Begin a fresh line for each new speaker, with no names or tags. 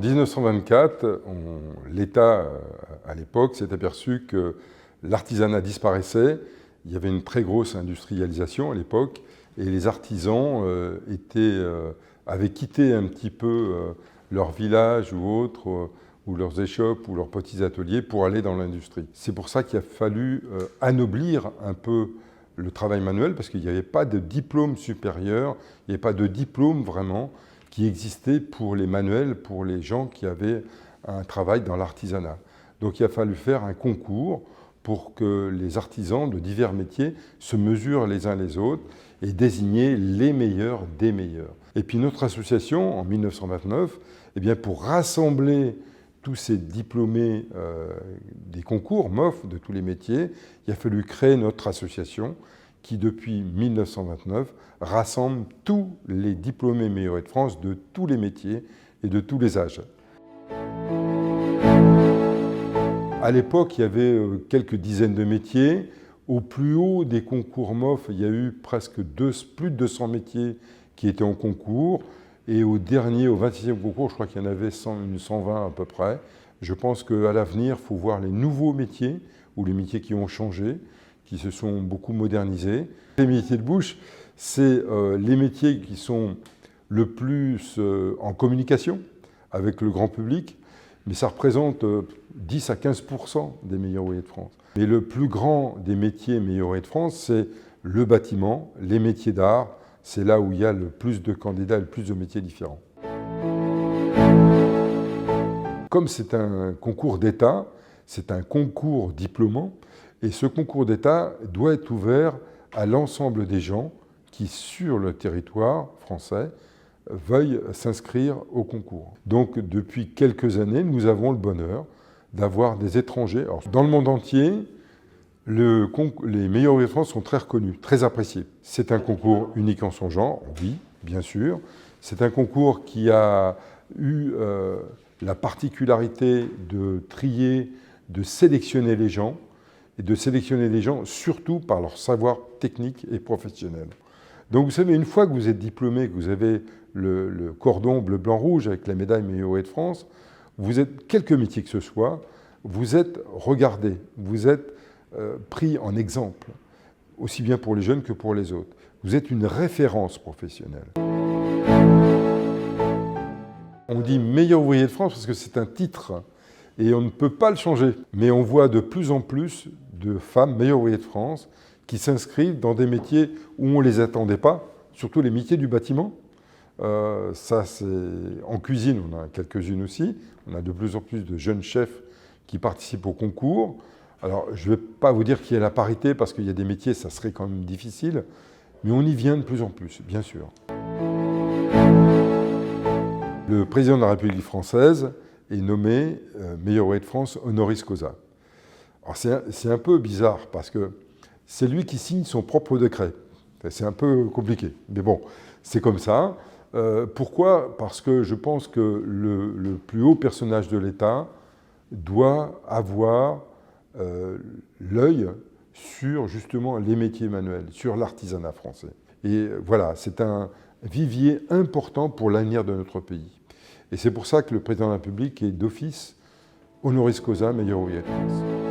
1924, l'État, à l'époque, s'est aperçu que l'artisanat disparaissait. Il y avait une très grosse industrialisation à l'époque et les artisans avaient quitté un petit peu leur village ou autre, ou leurs échoppes ou leurs petits ateliers pour aller dans l'industrie. C'est pour ça qu'il a fallu anoblir un peu le travail manuel parce qu'il n'y avait pas de diplôme supérieur, il n'y avait pas de diplôme vraiment qui existait pour les manuels, pour les gens qui avaient un travail dans l'artisanat. Donc il a fallu faire un concours pour que les artisans de divers métiers se mesurent les uns les autres et désigner les meilleurs des meilleurs. Et puis notre association, en 1929, eh bien, pour rassembler tous ces diplômés des concours MOF de tous les métiers, il a fallu créer notre association qui, depuis 1929, rassemble tous les diplômés meilleurs de France de tous les métiers et de tous les âges. À l'époque, il y avait quelques dizaines de métiers. Au plus haut des concours MOF, il y a eu presque plus de 200 métiers qui étaient en concours. Et au 26e concours, je crois qu'il y en avait 120 à peu près. Je pense qu'à l'avenir, il faut voir les nouveaux métiers, ou les métiers qui ont changé, qui se sont beaucoup modernisés. Les métiers de bouche, c'est les métiers qui sont le plus en communication avec le grand public, mais ça représente 10 à 15% des meilleurs ouvriers de France. Mais le plus grand des métiers meilleurs ouvriers de France, c'est le bâtiment, les métiers d'art. C'est là où il y a le plus de candidats et le plus de métiers différents. Comme c'est un concours d'État, c'est un concours diplômant, et ce concours d'État doit être ouvert à l'ensemble des gens qui, sur le territoire français, veuillent s'inscrire au concours. Donc, depuis quelques années, nous avons le bonheur d'avoir des étrangers. Alors, dans le monde entier, les meilleurs ouvriers de France sont très reconnus, très appréciés. C'est un concours unique en son genre, oui, bien sûr. C'est un concours qui a eu la particularité de trier, de sélectionner les gens, et de sélectionner les gens surtout par leur savoir technique et professionnel. Donc vous savez, une fois que vous êtes diplômé, que vous avez le cordon bleu, blanc, rouge avec la médaille meilleur ouvrier de France, vous êtes, quelque métier que ce soit, vous êtes regardé, vous êtes pris en exemple, aussi bien pour les jeunes que pour les autres. Vous êtes une référence professionnelle. On dit meilleur ouvrier de France parce que c'est un titre et on ne peut pas le changer. Mais on voit de plus en plus de femmes meilleurs ouvriers de France qui s'inscrivent dans des métiers où on ne les attendait pas, surtout les métiers du bâtiment. Ça, c'est en cuisine, on a quelques-unes aussi. On a de plus en plus de jeunes chefs qui participent au concours. Alors, je ne vais pas vous dire qu'il y a la parité, parce qu'il y a des métiers, ça serait quand même difficile, mais on y vient de plus en plus, bien sûr. Le président de la République française est nommé meilleur ouvrier de France honoris causa. Alors, c'est un peu bizarre, parce que c'est lui qui signe son propre décret. C'est un peu compliqué, mais bon, c'est comme ça. Pourquoi ? Parce que je pense que le plus haut personnage de l'État doit avoir l'œil sur justement les métiers manuels, sur l'artisanat français. Et voilà, c'est un vivier important pour l'avenir de notre pays. Et c'est pour ça que le président de la République est d'office honoris causa meilleur ouvrier de France.